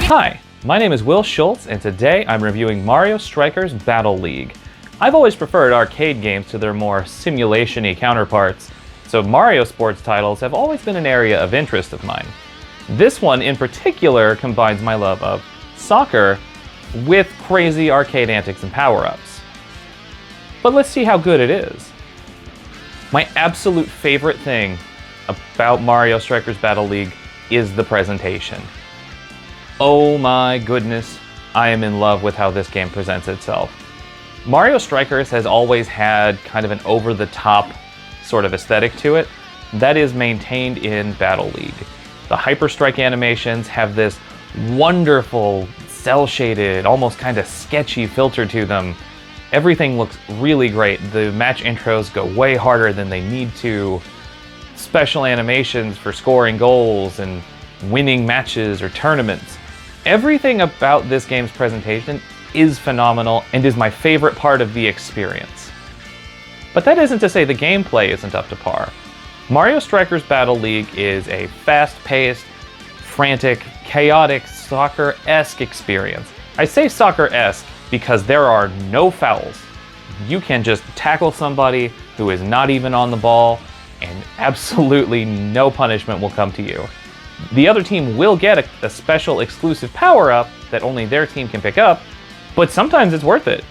Hi, my name is Will Schultz, and today I'm reviewing Mario Strikers Battle League. I've always preferred arcade games to their more simulation-y counterparts, so Mario sports titles have always been an area of interest of mine. This one in particular combines my love of soccer with crazy arcade antics and power-ups. But let's see how good it is. My absolute favorite thing about Mario Strikers Battle League is the presentation. Oh my goodness, I am in love with how this game presents itself. Mario Strikers has always had kind of an over-the-top sort of aesthetic to it that is maintained in Battle League. The Hyper Strike animations have this wonderful, cel-shaded, almost kind of sketchy filter to them. Everything looks really great. The match intros go way harder than they need to. Special animations for scoring goals and winning matches or tournaments. Everything about this game's presentation is phenomenal and is my favorite part of the experience. But that isn't to say the gameplay isn't up to par. Mario Strikers Battle League is a fast-paced, frantic, chaotic, soccer-esque experience. I say soccer-esque because there are no fouls. You can just tackle somebody who is not even on the ball, and absolutely no punishment will come to you. The other team will get a special exclusive power-up that only their team can pick up, but sometimes it's worth it.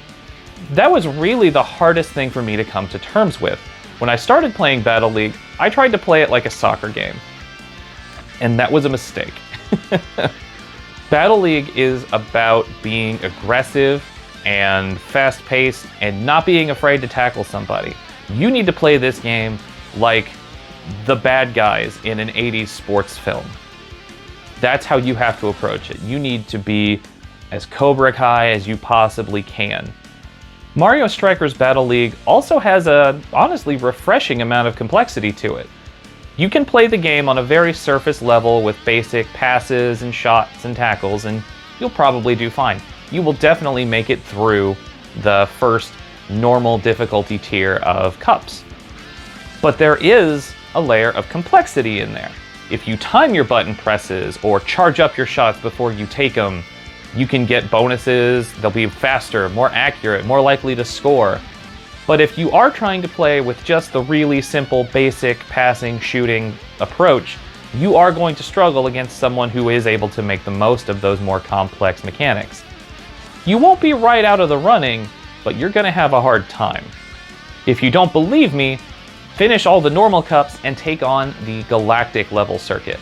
That was really the hardest thing for me to come to terms with. When I started playing Battle League, I tried to play it like a soccer game. And that was a mistake. Battle League is about being aggressive and fast-paced and not being afraid to tackle somebody. You need to play this game like the bad guys in an 80s sports film. That's how you have to approach it. You need to be as Cobra Kai as you possibly can. Mario Strikers Battle League also has a honestly refreshing amount of complexity to it. You can play the game on a very surface level with basic passes and shots and tackles, and you'll probably do fine. You will definitely make it through the first normal difficulty tier of cups. But there is a layer of complexity in there. If you time your button presses or charge up your shots before you take them, you can get bonuses. They'll be faster, more accurate, more likely to score. But if you are trying to play with just the really simple, basic passing, shooting approach, you are going to struggle against someone who is able to make the most of those more complex mechanics. You won't be right out of the running, but you're going to have a hard time. If you don't believe me, finish all the normal cups and take on the galactic level circuit.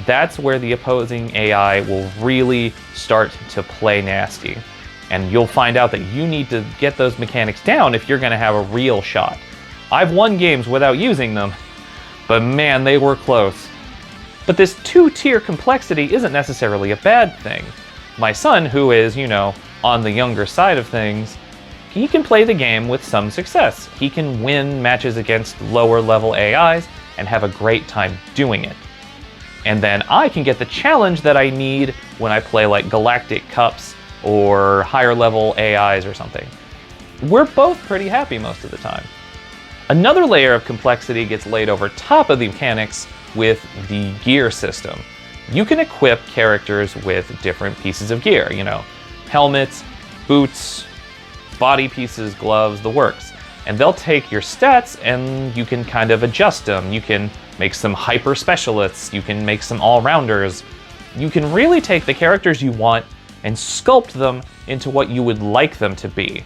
That's where the opposing AI will really start to play nasty. And you'll find out that you need to get those mechanics down if you're going to have a real shot. I've won games without using them, but man, they were close. But this two-tier complexity isn't necessarily a bad thing. My son, who is, on the younger side of things, he can play the game with some success. He can win matches against lower level AIs and have a great time doing it. And then I can get the challenge that I need when I play like Galactic Cups or higher level AIs or something. We're both pretty happy most of the time. Another layer of complexity gets laid over top of the mechanics with the gear system. You can equip characters with different pieces of gear, helmets, boots, body pieces, gloves, the works. And they'll take your stats and you can kind of adjust them. You can make some hyper specialists, you can make some all-rounders. You can really take the characters you want and sculpt them into what you would like them to be.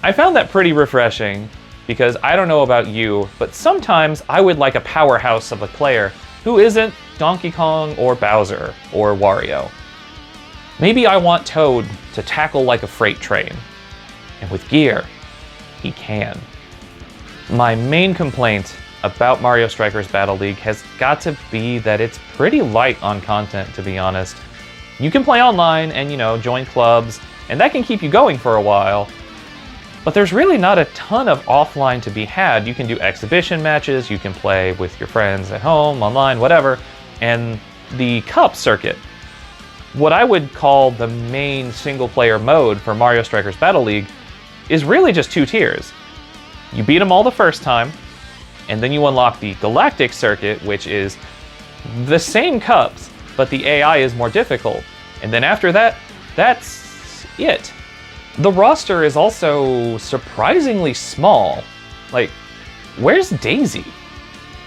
I found that pretty refreshing because I don't know about you, but sometimes I would like a powerhouse of a player who isn't Donkey Kong or Bowser or Wario. Maybe I want Toad to tackle like a freight train. And with gear, he can. My main complaint about Mario Strikers Battle League has got to be that it's pretty light on content, to be honest. You can play online and, join clubs, and that can keep you going for a while. But there's really not a ton of offline to be had. You can do exhibition matches, you can play with your friends at home, online, whatever, and the cup circuit. What I would call the main single-player mode for Mario Strikers Battle League is really just two tiers. You beat them all the first time, and then you unlock the Galactic Circuit, which is the same cups, but the AI is more difficult. And then after that, that's it. The roster is also surprisingly small. Like, where's Daisy?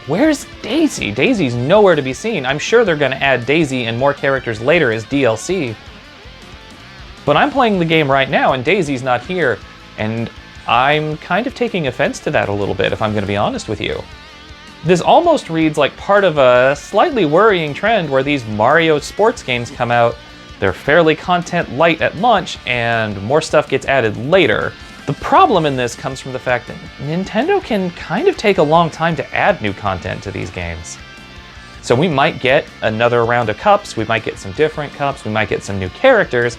Where's Daisy? Daisy's nowhere to be seen. I'm sure they're going to add Daisy and more characters later as DLC. But I'm playing the game right now and Daisy's not here. And I'm kind of taking offense to that a little bit, if I'm going to be honest with you. This almost reads like part of a slightly worrying trend where these Mario sports games come out, they're fairly content light at launch, and more stuff gets added later. The problem in this comes from the fact that Nintendo can kind of take a long time to add new content to these games. So we might get another round of cups, we might get some different cups, we might get some new characters,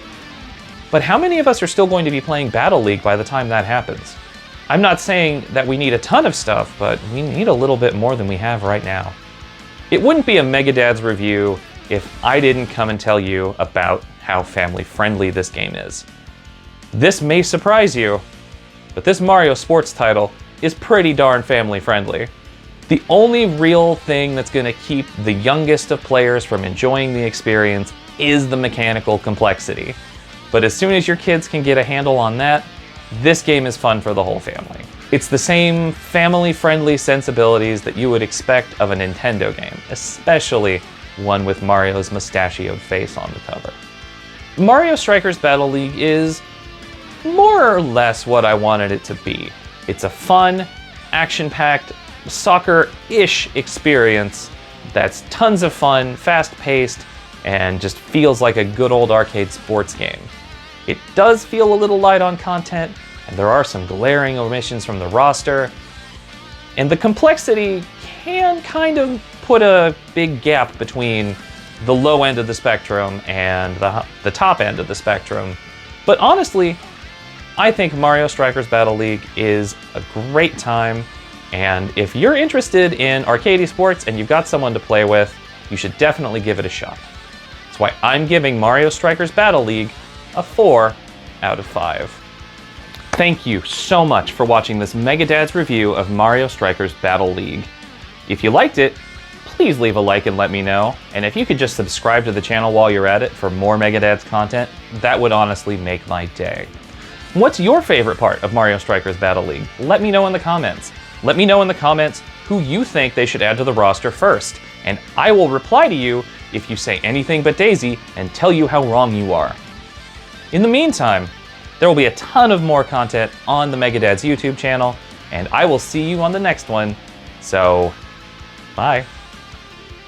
but how many of us are still going to be playing Battle League by the time that happens? I'm not saying that we need a ton of stuff, but we need a little bit more than we have right now. It wouldn't be a Megadad's review if I didn't come and tell you about how family-friendly this game is. This may surprise you, but this Mario sports title is pretty darn family-friendly. The only real thing that's going to keep the youngest of players from enjoying the experience is the mechanical complexity. But as soon as your kids can get a handle on that, this game is fun for the whole family. It's the same family-friendly sensibilities that you would expect of a Nintendo game, especially one with Mario's mustachioed face on the cover. Mario Strikers Battle League is more or less what I wanted it to be. It's a fun, action-packed, soccer-ish experience that's tons of fun, fast-paced, and just feels like a good old arcade sports game. It does feel a little light on content, and there are some glaring omissions from the roster, and the complexity can kind of put a big gap between the low end of the spectrum and the top end of the spectrum. But honestly, I think Mario Strikers Battle League is a great time, and if you're interested in arcade sports and you've got someone to play with, you should definitely give it a shot. That's why I'm giving Mario Strikers Battle League a 4 out of 5. Thank you so much for watching this Megadad's review of Mario Strikers Battle League. If you liked it, please leave a like and let me know, and if you could just subscribe to the channel while you're at it for more Megadad's content, that would honestly make my day. What's your favorite part of Mario Strikers Battle League? Let me know in the comments. Let me know in the comments who you think they should add to the roster first, and I will reply to you if you say anything but Daisy and tell you how wrong you are. In the meantime, there will be a ton of more content on the Megadad's YouTube channel, and I will see you on the next one, so bye.